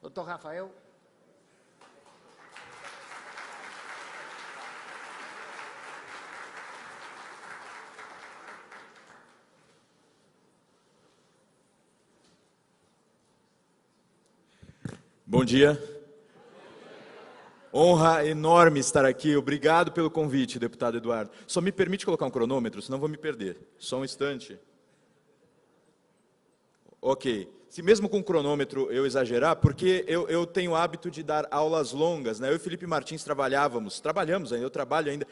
Doutor Rafael. Bom dia. Honra enorme estar aqui. Obrigado pelo convite, deputado Eduardo. Só me permite colocar um cronômetro, senão vou me perder. Só um instante. Ok. Se mesmo com o cronômetro eu exagerar, porque eu tenho o hábito de dar aulas longas, né? Eu e Felipe Martins trabalhamos ainda, eu trabalho ainda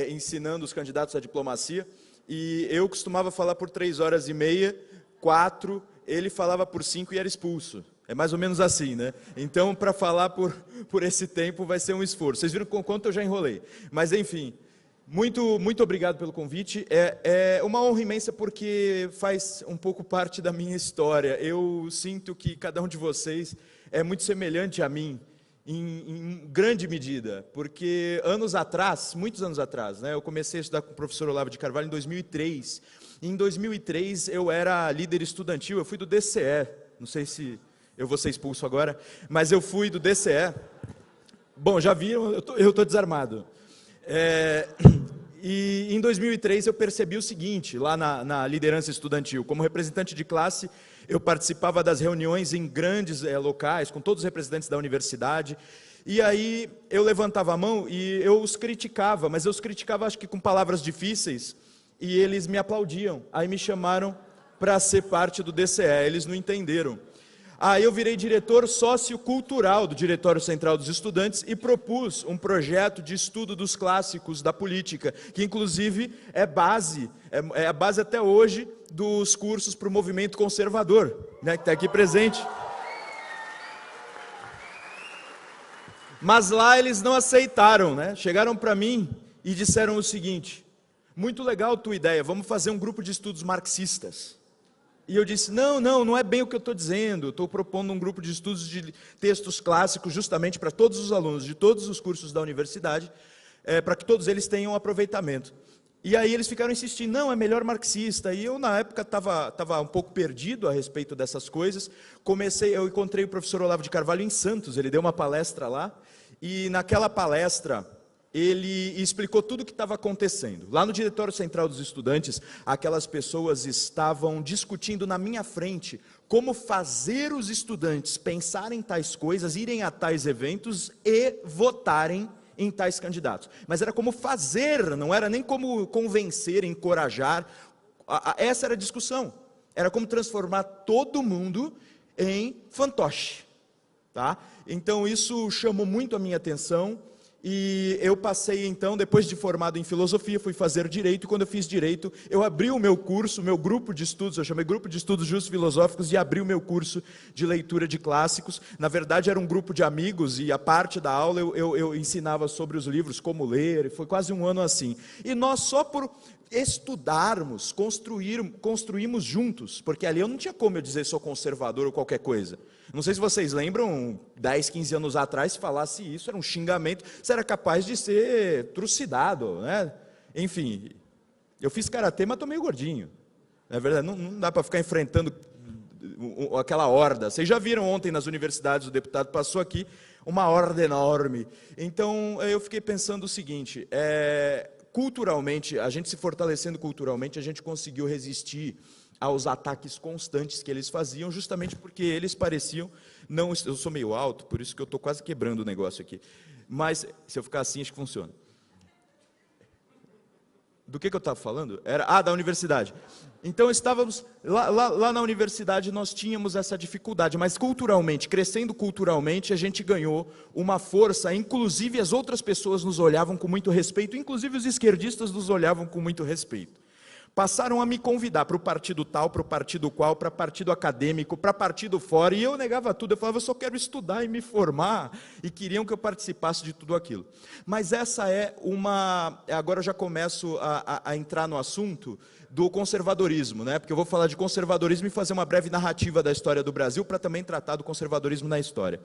ensinando os candidatos à diplomacia, e eu costumava falar por 3h30, 4, ele falava por 5 e era expulso. É mais ou menos assim, né? Então, para falar por esse tempo vai ser um esforço. Vocês viram com quanto eu já enrolei. Mas, enfim, muito obrigado pelo convite. É uma honra imensa porque faz um pouco parte da minha história. Eu sinto que cada um de vocês é muito semelhante a mim, em grande medida, porque muitos anos atrás, né, eu comecei a estudar com o professor Olavo de Carvalho em 2003. Em 2003, eu era líder estudantil, eu fui do DCE, não sei se eu vou ser expulso agora, mas eu fui do DCE. Bom, já viram, eu estou desarmado. E em 2003 eu percebi o seguinte, lá na liderança estudantil, como representante de classe, eu participava das reuniões em grandes locais, com todos os representantes da universidade, e aí eu levantava a mão e eu os criticava, mas eu os criticava acho que com palavras difíceis, e eles me aplaudiam, aí me chamaram para ser parte do DCE, eles não entenderam. Aí eu virei diretor sociocultural do Diretório Central dos Estudantes e propus um projeto de estudo dos clássicos da política, que inclusive é a base até hoje dos cursos para o movimento conservador, né, que está aqui presente. Mas lá eles não aceitaram, né? Chegaram para mim e disseram o seguinte: muito legal a tua ideia, vamos fazer um grupo de estudos marxistas. E eu disse, não é bem o que eu estou dizendo, estou propondo um grupo de estudos de textos clássicos justamente para todos os alunos de todos os cursos da universidade, para que todos eles tenham aproveitamento. E aí eles ficaram insistindo, não, é melhor marxista. E eu, na época, estava um pouco perdido a respeito dessas coisas. Eu encontrei o professor Olavo de Carvalho em Santos, ele deu uma palestra lá, e naquela palestra ele explicou tudo o que estava acontecendo. Lá no Diretório Central dos Estudantes, aquelas pessoas estavam discutindo na minha frente como fazer os estudantes pensarem em tais coisas, irem a tais eventos e votarem em tais candidatos. Mas era como fazer, não era nem como convencer, encorajar. Essa era a discussão. Era como transformar todo mundo em fantoche. Tá? Então isso chamou muito a minha atenção. E eu passei então, depois de formado em filosofia, fui fazer direito, e quando eu fiz direito, eu abri o meu curso, o meu grupo de estudos, eu chamei Grupo de Estudos Justos Filosóficos, e abri o meu curso de leitura de clássicos. Na verdade era um grupo de amigos, e a parte da aula eu ensinava sobre os livros, como ler, e foi quase um ano assim. E nós só por estudarmos, construímos juntos, porque ali eu não tinha como eu dizer sou conservador ou qualquer coisa. Não sei se vocês lembram, 10, 15 anos atrás, se falasse isso, era um xingamento, você era capaz de ser trucidado, né? Enfim, eu fiz karatê, mas estou meio gordinho. Na verdade, não dá para ficar enfrentando aquela horda. Vocês já viram ontem nas universidades, o deputado passou aqui, uma horda enorme. Então, eu fiquei pensando o seguinte, culturalmente, a gente se fortalecendo culturalmente, a gente conseguiu resistir aos ataques constantes que eles faziam, justamente porque eles pareciam não... Eu sou meio alto, por isso que eu estou quase quebrando o negócio aqui. Mas, se eu ficar assim, acho que funciona. Do que eu estava falando? Da universidade. Então, estávamos... Lá na universidade, nós tínhamos essa dificuldade, mas culturalmente, crescendo culturalmente, a gente ganhou uma força, inclusive as outras pessoas nos olhavam com muito respeito, inclusive os esquerdistas nos olhavam com muito respeito. Passaram a me convidar para o partido tal, para o partido qual, para partido acadêmico, para partido fora, e eu negava tudo, eu falava, eu só quero estudar e me formar, e queriam que eu participasse de tudo aquilo. Mas essa agora eu já começo a entrar no assunto do conservadorismo, né? Porque eu vou falar de conservadorismo e fazer uma breve narrativa da história do Brasil, para também tratar do conservadorismo na história.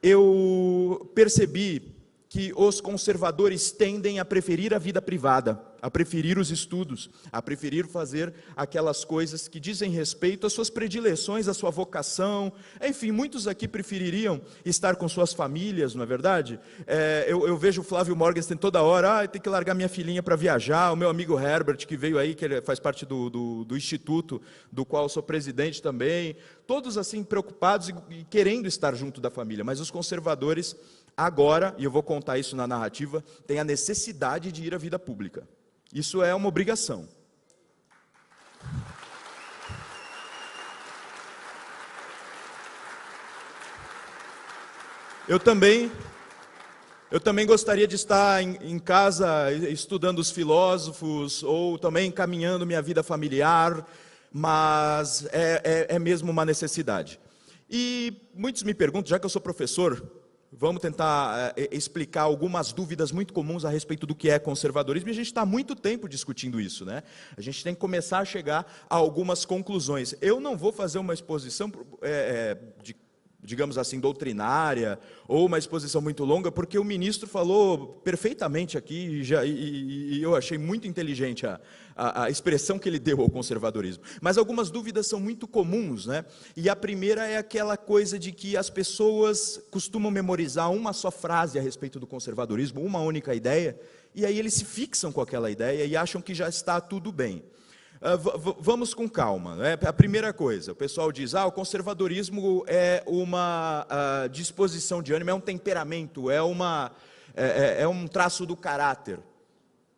Eu percebi que os conservadores tendem a preferir a vida privada a preferir os estudos, a preferir fazer aquelas coisas que dizem respeito às suas predileções, à sua vocação. Enfim, muitos aqui prefeririam estar com suas famílias, não é verdade? Eu vejo o Flávio Morgenstern toda hora, tem que largar minha filhinha para viajar, o meu amigo Herbert, que veio aí, que ele faz parte do instituto, do qual eu sou presidente também, todos assim preocupados e querendo estar junto da família, mas os conservadores agora, e eu vou contar isso na narrativa, têm a necessidade de ir à vida pública. Isso é uma obrigação. Eu também gostaria de estar em casa estudando os filósofos, ou também caminhando minha vida familiar, mas é mesmo uma necessidade. E muitos me perguntam, já que eu sou professor, vamos tentar explicar algumas dúvidas muito comuns a respeito do que é conservadorismo, e a gente está há muito tempo discutindo isso, né? A gente tem que começar a chegar a algumas conclusões. Eu não vou fazer uma exposição digamos assim, doutrinária, ou uma exposição muito longa, porque o ministro falou perfeitamente aqui, e eu achei muito inteligente a expressão que ele deu ao conservadorismo. Mas algumas dúvidas são muito comuns, né? E a primeira é aquela coisa de que as pessoas costumam memorizar uma só frase a respeito do conservadorismo, uma única ideia, e aí eles se fixam com aquela ideia e acham que já está tudo bem. Vamos com calma, né? A primeira coisa, o pessoal diz, o conservadorismo é uma disposição de ânimo, é um temperamento, é um traço do caráter.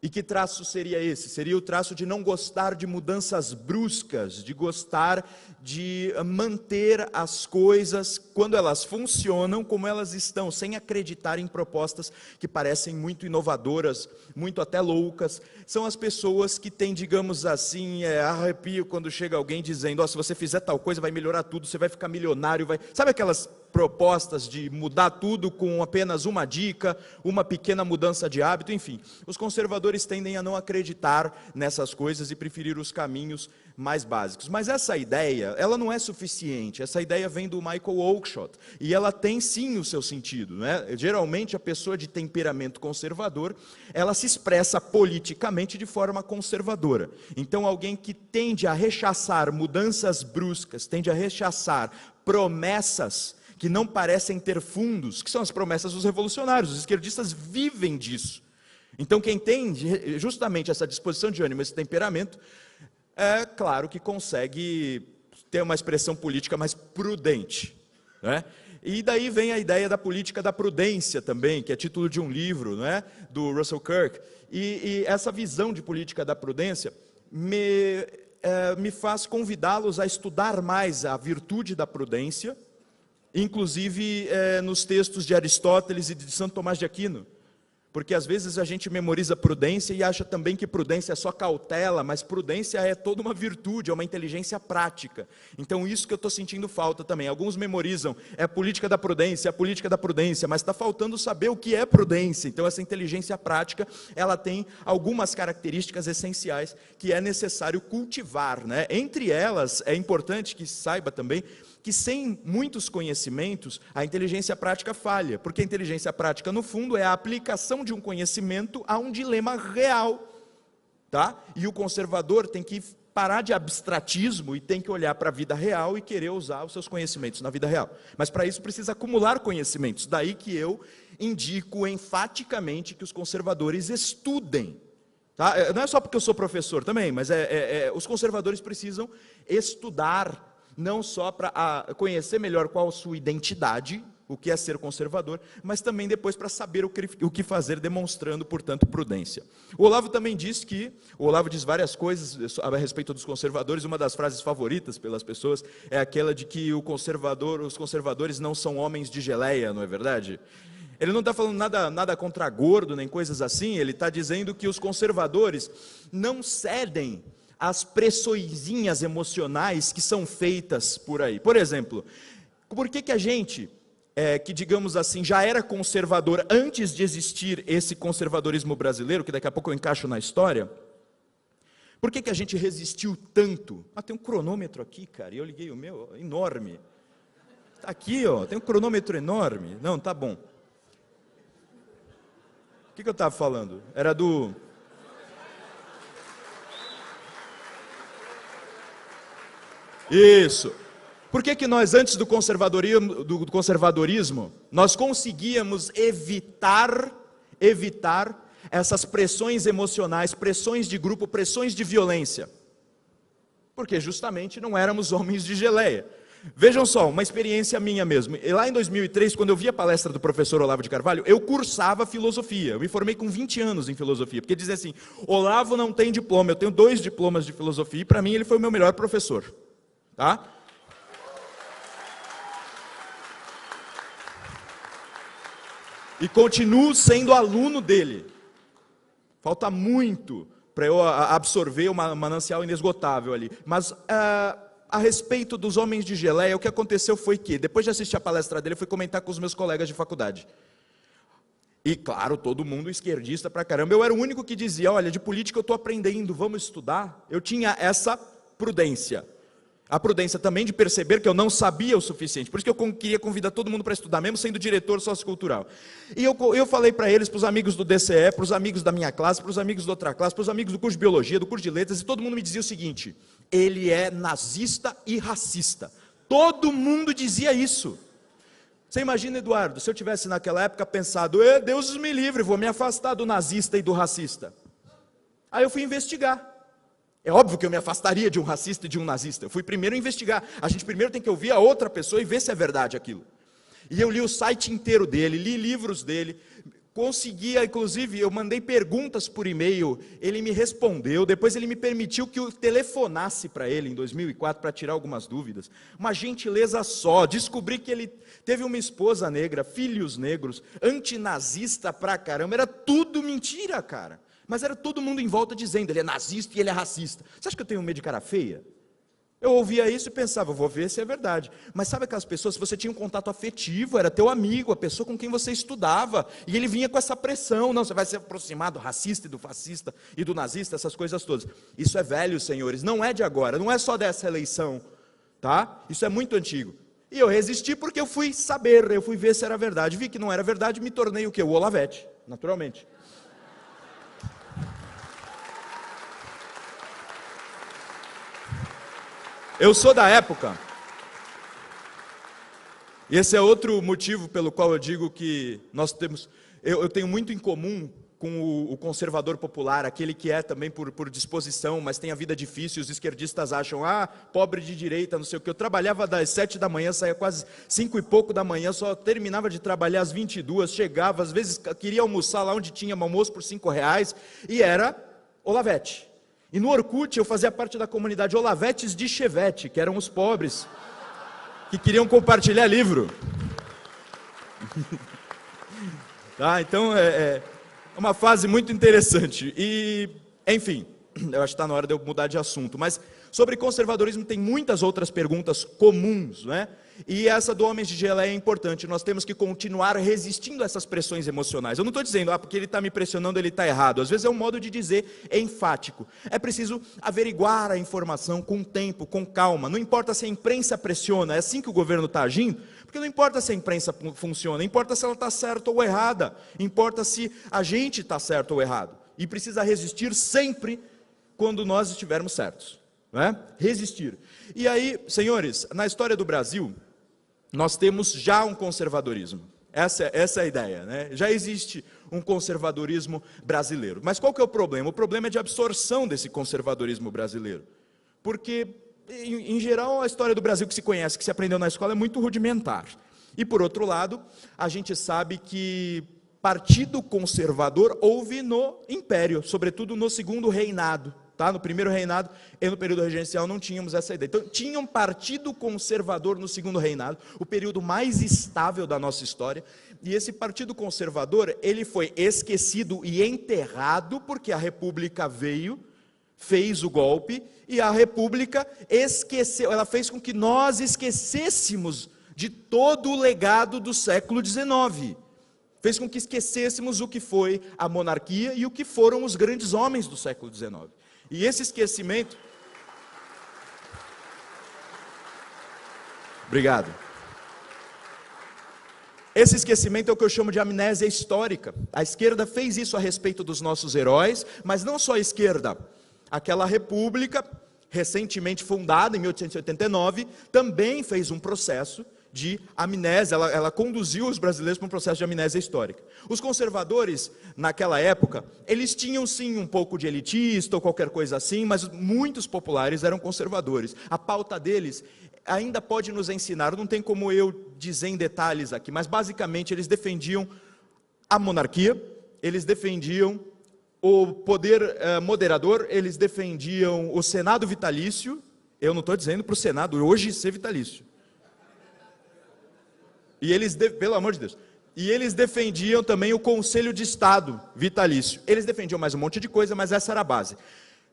E que traço seria esse? Seria o traço de não gostar de mudanças bruscas, de gostar de manter as coisas quando elas funcionam, como elas estão, sem acreditar em propostas que parecem muito inovadoras, muito até loucas. São as pessoas que têm, digamos assim, arrepio quando chega alguém dizendo, se você fizer tal coisa vai melhorar tudo, você vai ficar milionário, sabe aquelas propostas de mudar tudo com apenas uma dica, uma pequena mudança de hábito, enfim. Os conservadores tendem a não acreditar nessas coisas e preferir os caminhos mais básicos. Mas essa ideia, ela não é suficiente. Essa ideia vem do Michael Oakeshott e ela tem sim o seu sentido, né? Geralmente a pessoa de temperamento conservador, ela se expressa politicamente de forma conservadora. Então alguém que tende a rechaçar mudanças bruscas, tende a rechaçar promessas que não parecem ter fundos, que são as promessas dos revolucionários. Os esquerdistas vivem disso. Então, quem tem justamente essa disposição de ânimo, esse temperamento, é claro que consegue ter uma expressão política mais prudente, né? E daí vem a ideia da política da prudência também, que é título de um livro, né, do Russell Kirk. E essa visão de política da prudência me faz convidá-los a estudar mais a virtude da prudência, inclusive nos textos de Aristóteles e de Santo Tomás de Aquino, porque às vezes a gente memoriza prudência e acha também que prudência é só cautela, mas prudência é toda uma virtude, é uma inteligência prática. Então isso que eu estou sentindo falta também. Alguns memorizam, é a política da prudência, mas está faltando saber o que é prudência. Então essa inteligência prática, ela tem algumas características essenciais que é necessário cultivar, né? Entre elas, é importante que saiba também, que sem muitos conhecimentos, a inteligência prática falha, porque a inteligência prática, no fundo, é a aplicação de um conhecimento a um dilema real, tá? E o conservador tem que parar de abstratismo e tem que olhar para a vida real e querer usar os seus conhecimentos na vida real. Mas para isso precisa acumular conhecimentos, daí que eu indico enfaticamente que os conservadores estudem. Tá? Não é só porque eu sou professor também, mas os conservadores precisam estudar, não só para conhecer melhor qual a sua identidade, o que é ser conservador, mas também depois para saber o que fazer, demonstrando, portanto, prudência. O Olavo também diz o Olavo diz várias coisas a respeito dos conservadores, uma das frases favoritas pelas pessoas é aquela de que os conservadores não são homens de geleia, não é verdade? Ele não está falando nada contra gordo, nem coisas assim, ele está dizendo que os conservadores não cedem as pressõezinhas emocionais que são feitas por aí. Por exemplo, por que a gente, que digamos assim, já era conservador antes de existir esse conservadorismo brasileiro, que daqui a pouco eu encaixo na história, por que a gente resistiu tanto? Tem um cronômetro aqui, cara, e eu liguei o meu, enorme. Está aqui, tem um cronômetro enorme. Não, tá bom. O que eu estava falando? Era do... Isso. Por que que nós, antes do conservadorismo, nós conseguíamos evitar essas pressões emocionais, pressões de grupo, pressões de violência? Porque justamente não éramos homens de geleia. Vejam só, uma experiência minha mesmo. E lá em 2003, quando eu vi a palestra do professor Olavo de Carvalho, eu cursava filosofia. Eu me formei com 20 anos em filosofia, porque dizem assim, Olavo não tem diploma, eu tenho 2 diplomas de filosofia, e para mim ele foi o meu melhor professor. Tá? E continuo sendo aluno dele. Falta muito para eu absorver uma manancial inesgotável ali. Mas a respeito dos homens de geleia, o que aconteceu foi que, depois de assistir a palestra dele, eu fui comentar com os meus colegas de faculdade. E claro, todo mundo esquerdista pra caramba. Eu era o único que dizia, olha, de política eu estou aprendendo, vamos estudar. Eu tinha essa prudência. A prudência também de perceber que eu não sabia o suficiente. Por isso que eu queria convidar todo mundo para estudar, mesmo sendo diretor sociocultural. E eu falei para eles, para os amigos do DCE, para os amigos da minha classe, para os amigos da outra classe, para os amigos do curso de Biologia, do curso de Letras, e todo mundo me dizia o seguinte, ele é nazista e racista. Todo mundo dizia isso. Você imagina, Eduardo, se eu tivesse naquela época pensado, Deus me livre, vou me afastar do nazista e do racista. Aí eu fui investigar. É óbvio que eu me afastaria de um racista e de um nazista. Eu fui primeiro investigar. A gente primeiro tem que ouvir a outra pessoa e ver se é verdade aquilo. E eu li o site inteiro dele, li livros dele, conseguia, inclusive, eu mandei perguntas por e-mail, ele me respondeu, depois ele me permitiu que eu telefonasse para ele em 2004 para tirar algumas dúvidas. Uma gentileza só, descobri que ele teve uma esposa negra, filhos negros, antinazista pra caramba, era tudo mentira, cara. Mas era todo mundo em volta dizendo, ele é nazista e ele é racista. Você acha que eu tenho medo de cara feia? Eu ouvia isso e pensava, vou ver se é verdade. Mas sabe aquelas pessoas, se você tinha um contato afetivo, era teu amigo, a pessoa com quem você estudava, e ele vinha com essa pressão, não, você vai se aproximar do racista e do fascista e do nazista, essas coisas todas. Isso é velho, senhores, não é de agora, não é só dessa eleição, tá? Isso é muito antigo. E eu resisti porque eu fui saber, eu fui ver se era verdade. Vi que não era verdade, me tornei o quê? O Olavete, naturalmente. Eu sou da época, e esse é outro motivo pelo qual eu digo que nós temos, eu tenho muito em comum com o conservador popular, aquele que é também por disposição, mas tem a vida difícil, os esquerdistas acham, pobre de direita, não sei o que. Eu trabalhava das 7 da manhã, saía quase 5 e pouco da manhã, só terminava de trabalhar às 22, chegava, às vezes queria almoçar lá onde tinha almoço por R$5, e era Olavete. E no Orkut eu fazia parte da comunidade Olavetes de Chevette, que eram os pobres, que queriam compartilhar livro. Tá, então é uma fase muito interessante. E, enfim, eu acho que está na hora de eu mudar de assunto. Mas sobre conservadorismo tem muitas outras perguntas comuns, né? E essa do Homens de Geleia é importante, nós temos que continuar resistindo a essas pressões emocionais. Eu não estou dizendo, porque ele está me pressionando, ele está errado. Às vezes é um modo de dizer enfático. É preciso averiguar a informação com tempo, com calma. Não importa se a imprensa pressiona, é assim que o governo está agindo, porque não importa se a imprensa funciona, importa se ela está certa ou errada, importa se a gente está certo ou errado. E precisa resistir sempre quando nós estivermos certos. Não é? Resistir. E aí, senhores, na história do Brasil, nós temos já um conservadorismo. Essa é a ideia, né? Já existe um conservadorismo brasileiro. Mas qual que é o problema? O problema é de absorção desse conservadorismo brasileiro. Porque, em geral, a história do Brasil que se conhece, que se aprendeu na escola, é muito rudimentar. E, por outro lado, a gente sabe que partido conservador houve no Império, sobretudo no Segundo Reinado. Tá? No primeiro reinado e no período regencial não tínhamos essa ideia. Então, tinha um partido conservador no segundo reinado, o período mais estável da nossa história, e esse partido conservador, ele foi esquecido e enterrado, porque a República veio, fez o golpe, e a República esqueceu, ela fez com que nós esquecêssemos de todo o legado do século XIX. Fez com que esquecêssemos o que foi a monarquia e o que foram os grandes homens do século XIX. E esse esquecimento... Obrigado. Esse esquecimento é o que eu chamo de amnésia histórica. A esquerda fez isso a respeito dos nossos heróis, mas não só a esquerda. Aquela república recentemente fundada, em 1889, também fez um processo de amnésia, ela conduziu os brasileiros para um processo de amnésia histórica. Os conservadores, naquela época, eles tinham sim um pouco de elitista ou qualquer coisa assim, mas muitos populares eram conservadores. A pauta deles ainda pode nos ensinar, não tem como eu dizer em detalhes aqui, mas basicamente eles defendiam a monarquia, eles defendiam o poder moderador, eles defendiam o Senado vitalício. Eu não estou dizendo para o Senado hoje ser vitalício. E eles, pelo amor de Deus, e eles defendiam também o Conselho de Estado vitalício. Eles defendiam mais um monte de coisa, mas essa era a base.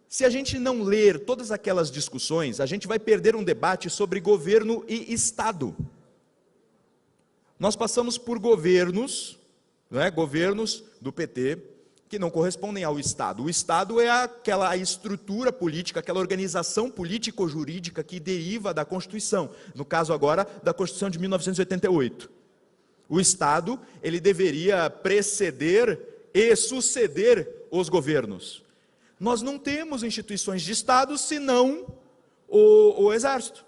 Se a gente não ler todas aquelas discussões, a gente vai perder um debate sobre governo e Estado. Nós passamos por governos, não é? Governos do PT, que não correspondem ao Estado. O Estado é aquela estrutura política, aquela organização político-jurídica que deriva da Constituição, no caso agora da Constituição de 1988. O Estado, ele deveria preceder e suceder os governos. Nós não temos instituições de Estado senão o Exército.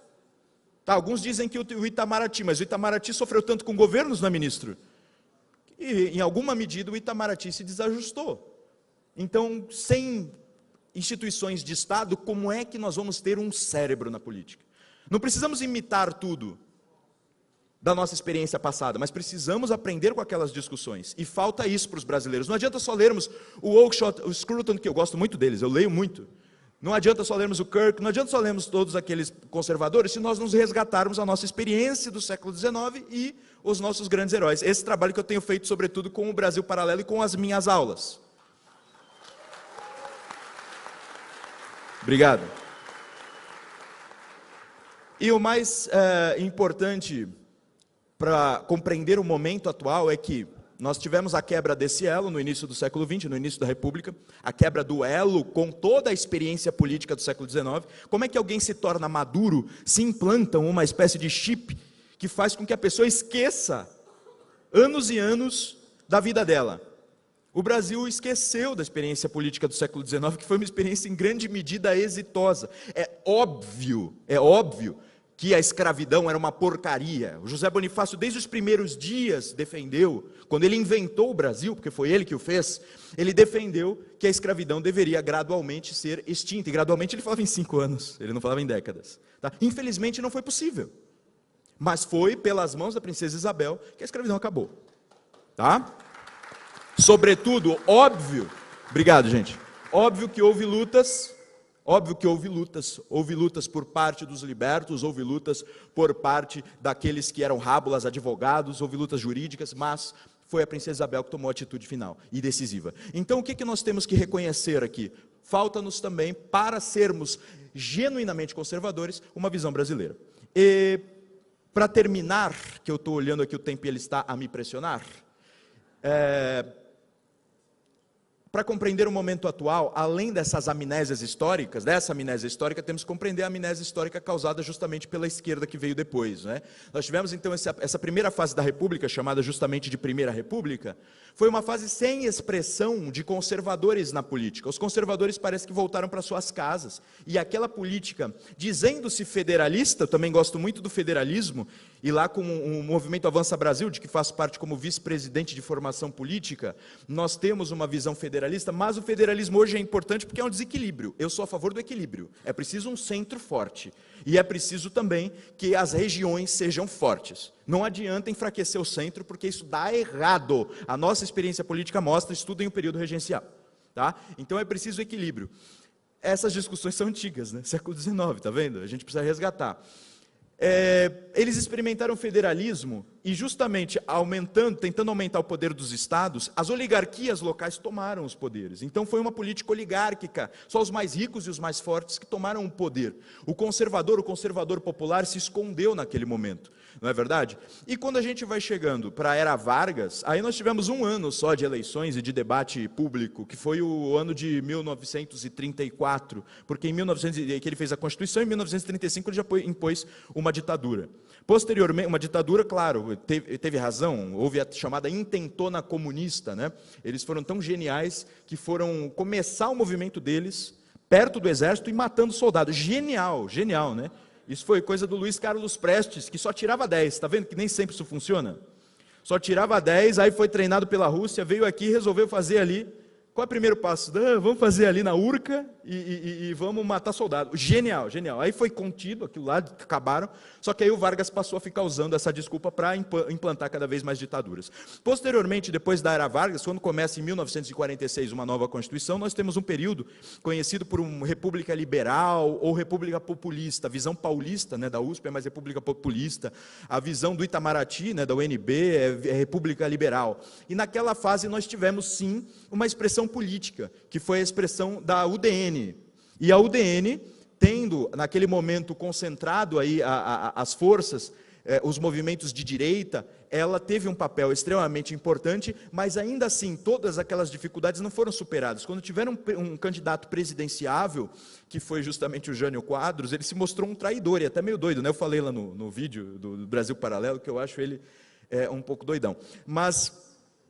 Tá, alguns dizem que o Itamaraty, mas o Itamaraty sofreu tanto com governos, não é, ministro? E, em alguma medida, o Itamaraty se desajustou. Então, sem instituições de Estado, como é que nós vamos ter um cérebro na política? Não precisamos imitar tudo da nossa experiência passada, mas precisamos aprender com aquelas discussões. E falta isso para os brasileiros. Não adianta só lermos o Oakeshott, o Scruton, que eu gosto muito deles, eu leio muito. Não adianta só lermos o Kirk, não adianta só lermos todos aqueles conservadores, se nós nos resgatarmos a nossa experiência do século XIX e os nossos grandes heróis. Esse trabalho que eu tenho feito, sobretudo, com o Brasil Paralelo e com as minhas aulas. Obrigado. E o mais importante para compreender o momento atual é que nós tivemos a quebra desse elo no início do século XX, no início da República, a quebra do elo com toda a experiência política do século XIX. Como é que alguém se torna maduro, se implantam uma espécie de chip que faz com que a pessoa esqueça anos e anos da vida dela? O Brasil esqueceu da experiência política do século XIX, que foi uma experiência em grande medida exitosa. É óbvio que a escravidão era uma porcaria. O José Bonifácio, desde os primeiros dias, defendeu, quando ele inventou o Brasil, porque foi ele que o fez, ele defendeu que a escravidão deveria gradualmente ser extinta. E gradualmente ele falava em 5 anos, ele não falava em décadas. Tá? Infelizmente não foi possível. Mas foi pelas mãos da princesa Isabel que a escravidão acabou. Tá? Sobretudo, óbvio, obrigado, gente. Óbvio que houve lutas por parte dos libertos, houve lutas por parte daqueles que eram rábulas, advogados, houve lutas jurídicas, mas foi a princesa Isabel que tomou a atitude final e decisiva. Então, o que nós temos que reconhecer aqui? Falta-nos também, para sermos genuinamente conservadores, uma visão brasileira. E, para terminar, que eu estou olhando aqui o tempo e ele está a me pressionar, para compreender o momento atual, além dessas amnésias históricas, dessa amnésia histórica, temos que compreender a amnésia histórica causada justamente pela esquerda que veio depois, né? Nós tivemos então essa primeira fase da República, chamada justamente de Primeira República, foi uma fase sem expressão de conservadores na política. Os conservadores parece que voltaram para suas casas, e aquela política, dizendo-se federalista, eu também gosto muito do federalismo, e lá com o movimento Avança Brasil, de que faço parte como vice-presidente de formação política, nós temos uma visão federalista, mas o federalismo hoje é importante porque é um desequilíbrio. Eu sou a favor do equilíbrio. É preciso um centro forte. E é preciso também que as regiões sejam fortes. Não adianta enfraquecer o centro, porque isso dá errado. A nossa experiência política mostra, estudem o período regencial. Tá? Então é preciso equilíbrio. Essas discussões são antigas, né? Século XIX, tá vendo? A gente precisa resgatar. Eles experimentaram o federalismo e justamente tentando aumentar o poder dos estados, as oligarquias locais tomaram os poderes. Então foi uma política oligárquica, só os mais ricos e os mais fortes que tomaram o poder. O conservador popular se escondeu naquele momento, não é verdade? E quando a gente vai chegando para a era Vargas, aí nós tivemos 1 ano só de eleições e de debate público, que foi o ano de 1934, porque em 1900 que ele fez a Constituição, em 1935 ele já impôs uma ditadura. Posteriormente, uma ditadura, claro, teve razão, houve a chamada intentona comunista, né? Eles foram tão geniais que foram começar o movimento deles perto do exército e matando soldados. Genial, genial, né? Isso foi coisa do Luiz Carlos Prestes, que só tirava 10, está vendo que nem sempre isso funciona? Só tirava 10, aí foi treinado pela Rússia, veio aqui e resolveu fazer ali. Qual é o primeiro passo? Vamos fazer ali na Urca e vamos matar soldado. Genial, genial. Aí foi contido, aquilo lá, acabaram. Só que aí o Vargas passou a ficar usando essa desculpa para implantar cada vez mais ditaduras. Posteriormente, depois da era Vargas, quando começa em 1946 uma nova Constituição, nós temos um período conhecido por uma república liberal ou república populista. A visão paulista, né, da USP é mais república populista. A visão do Itamaraty, né, da UNB, é república liberal. E naquela fase nós tivemos, sim, uma expressão política, que foi a expressão da UDN. E a UDN, tendo naquele momento concentrado aí as forças, os movimentos de direita, ela teve um papel extremamente importante, mas ainda assim todas aquelas dificuldades não foram superadas. Quando tiveram um candidato presidenciável, que foi justamente o Jânio Quadros, ele se mostrou um traidor, e até meio doido, né? Eu falei lá no vídeo do Brasil Paralelo, que eu acho ele um pouco doidão. Mas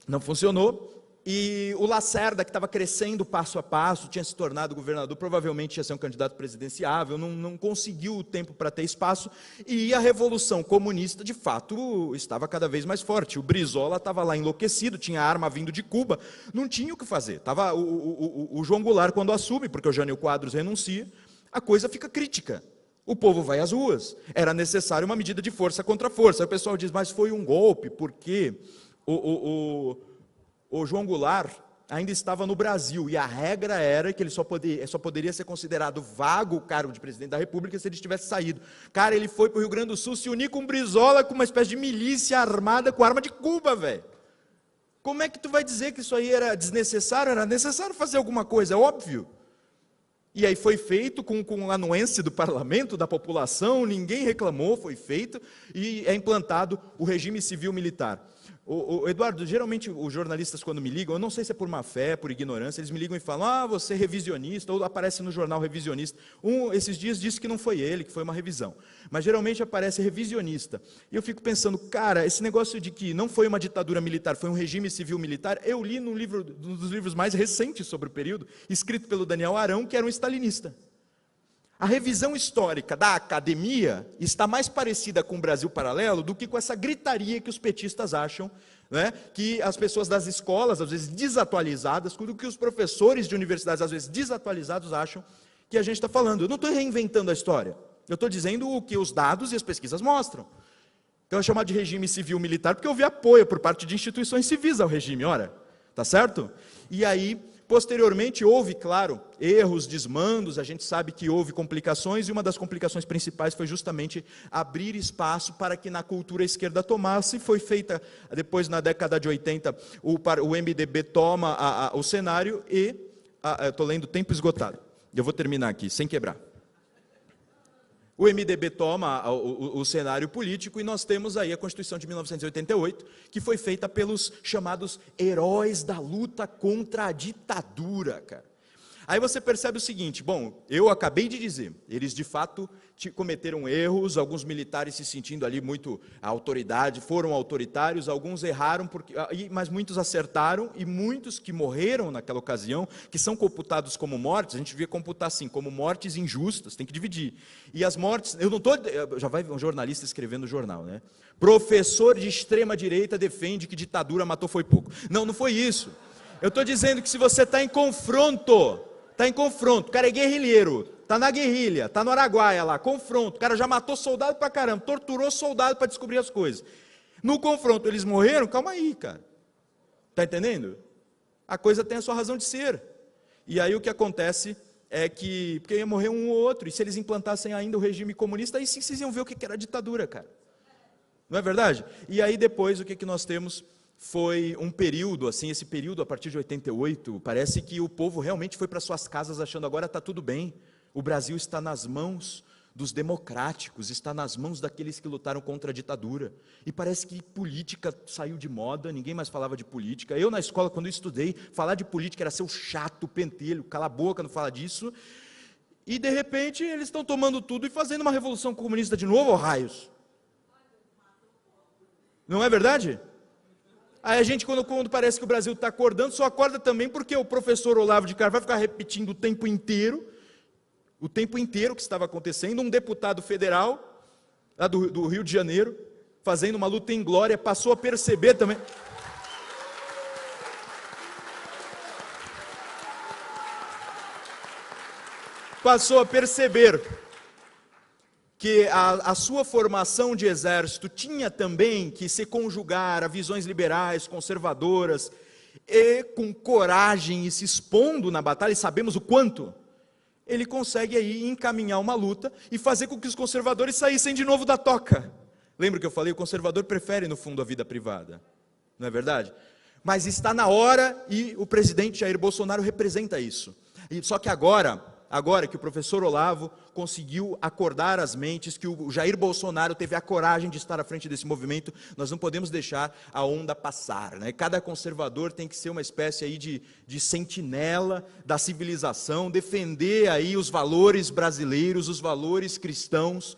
não funcionou. E o Lacerda, que estava crescendo passo a passo, tinha se tornado governador, provavelmente ia ser um candidato presidenciável, não conseguiu o tempo para ter espaço, e a Revolução Comunista, de fato, estava cada vez mais forte. O Brizola estava lá enlouquecido, tinha arma vindo de Cuba, não tinha o que fazer. Tava o João Goulart, quando assume, porque o Jânio Quadros renuncia, a coisa fica crítica. O povo vai às ruas. Era necessário uma medida de força contra força. Aí o pessoal diz, mas foi um golpe, porque o João Goulart ainda estava no Brasil, e a regra era que ele só poderia ser considerado vago o cargo de presidente da República se ele tivesse saído. Cara, ele foi para o Rio Grande do Sul se unir com o Brizola, com uma espécie de milícia armada com arma de Cuba, velho. Como é que tu vai dizer que isso aí era desnecessário? Era necessário fazer alguma coisa, é óbvio. E aí foi feito com a anuência do parlamento, da população, ninguém reclamou, foi feito, e é implantado o regime civil-militar. Eduardo, geralmente os jornalistas quando me ligam, eu não sei se é por má fé, por ignorância, eles me ligam e falam, você é revisionista, ou aparece no jornal revisionista. Esses dias disse que não foi ele, que foi uma revisão. Mas geralmente aparece revisionista. E eu fico pensando, cara, esse negócio de que não foi uma ditadura militar, foi um regime civil-militar, eu li num dos livros mais recentes sobre o período, escrito pelo Daniel Arão, que era um stalinista. A revisão histórica da academia está mais parecida com o Brasil Paralelo do que com essa gritaria que os petistas acham, né? Que as pessoas das escolas, às vezes desatualizadas, do que os professores de universidades, às vezes desatualizados, acham que a gente está falando. Eu não estou reinventando a história, eu estou dizendo o que os dados e as pesquisas mostram. Então é chamado de regime civil-militar porque houve apoio por parte de instituições civis ao regime, ora, tá certo? E aí, posteriormente, houve, claro, erros, desmandos, a gente sabe que houve complicações, e uma das complicações principais foi justamente abrir espaço para que na cultura a esquerda tomasse. Foi feita, depois na década de 80, o MDB toma o cenário e, estou lendo tempo esgotado, eu vou terminar aqui, sem quebrar. O MDB toma o cenário político e nós temos aí a Constituição de 1988, que foi feita pelos chamados heróis da luta contra a ditadura, cara. Aí você percebe o seguinte, bom, eu acabei de dizer, eles de fato cometeram erros, alguns militares se sentindo ali muito a autoridade, foram autoritários, alguns erraram, mas muitos acertaram, e muitos que morreram naquela ocasião, que são computados como mortes, a gente devia computar assim, como mortes injustas, tem que dividir. E as mortes, já vai um jornalista escrevendo no jornal, né? Professor de extrema direita defende que ditadura matou foi pouco. Não foi isso. Eu estou dizendo que se você está em confronto, o cara é guerrilheiro, está na guerrilha, está no Araguaia lá, confronto, o cara já matou soldado pra caramba, torturou soldado para descobrir as coisas. No confronto eles morreram, calma aí, cara. Está entendendo? A coisa tem a sua razão de ser. E aí o que acontece é que, porque ia morrer um ou outro, e se eles implantassem ainda o regime comunista, aí sim vocês iam ver o que era ditadura, cara. Não é verdade? E aí depois o que nós temos? Foi um período, assim, esse período a partir de 88, parece que o povo realmente foi para suas casas achando agora está tudo bem, o Brasil está nas mãos dos democráticos, está nas mãos daqueles que lutaram contra a ditadura, e parece que política saiu de moda, ninguém mais falava de política. Eu na escola, quando eu estudei, falar de política era ser o chato, o pentelho, cala a boca, não fala disso, e de repente eles estão tomando tudo e fazendo uma revolução comunista de novo, raios. Não é verdade? Aí a gente, quando parece que o Brasil está acordando, só acorda também porque o professor Olavo de Carvalho vai ficar repetindo o tempo inteiro o tempo inteiro que estava acontecendo. Um deputado federal, lá do Rio de Janeiro, fazendo uma luta em glória, passou a perceber também. Passou a perceber que a sua formação de exército tinha também que se conjugar a visões liberais, conservadoras, e com coragem e se expondo na batalha, e sabemos o quanto, ele consegue aí encaminhar uma luta e fazer com que os conservadores saíssem de novo da toca. Lembra que eu falei, o conservador prefere no fundo a vida privada, não é verdade? Mas está na hora, e o presidente Jair Bolsonaro representa isso. Só que agora que o professor Olavo conseguiu acordar as mentes, que o Jair Bolsonaro teve a coragem de estar à frente desse movimento, nós não podemos deixar a onda passar, né? Cada conservador tem que ser uma espécie aí de sentinela da civilização, defender aí os valores brasileiros, os valores cristãos,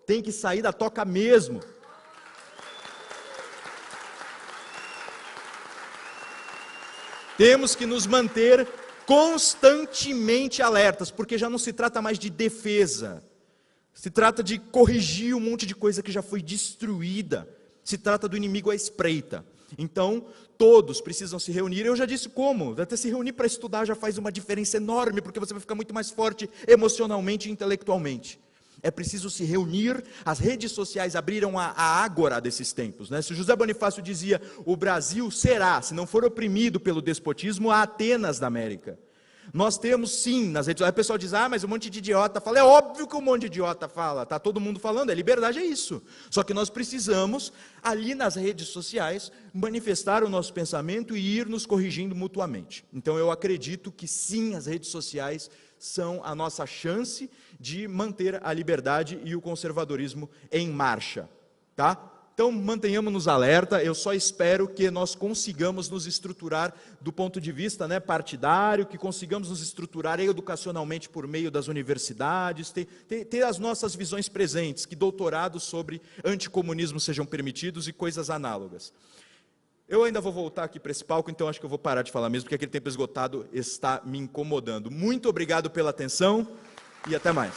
tem que sair da toca mesmo. Temos que nos manter constantemente alertas, porque já não se trata mais de defesa, se trata de corrigir um monte de coisa que já foi destruída, se trata do inimigo à espreita. Então, todos precisam se reunir. Eu já disse como, até se reunir para estudar já faz uma diferença enorme, porque você vai ficar muito mais forte emocionalmente e intelectualmente. É preciso se reunir. As redes sociais abriram a ágora desses tempos, né? Se José Bonifácio dizia, o Brasil será, se não for oprimido pelo despotismo, a Atenas da América. Nós temos sim, nas redes sociais, o pessoal diz, mas um monte de idiota fala. É óbvio que um monte de idiota fala, está todo mundo falando, liberdade é isso. Só que nós precisamos, ali nas redes sociais, manifestar o nosso pensamento e ir nos corrigindo mutuamente. Então eu acredito que sim, as redes sociais são a nossa chance de manter a liberdade e o conservadorismo em marcha, tá? Então mantenhamos-nos alerta. Eu só espero que nós consigamos nos estruturar do ponto de vista, né, partidário, que consigamos nos estruturar educacionalmente por meio das universidades, ter as nossas visões presentes, que doutorados sobre anticomunismo sejam permitidos e coisas análogas. Eu ainda vou voltar aqui para esse palco, então acho que eu vou parar de falar mesmo, porque aquele tempo esgotado está me incomodando. Muito obrigado pela atenção e até mais.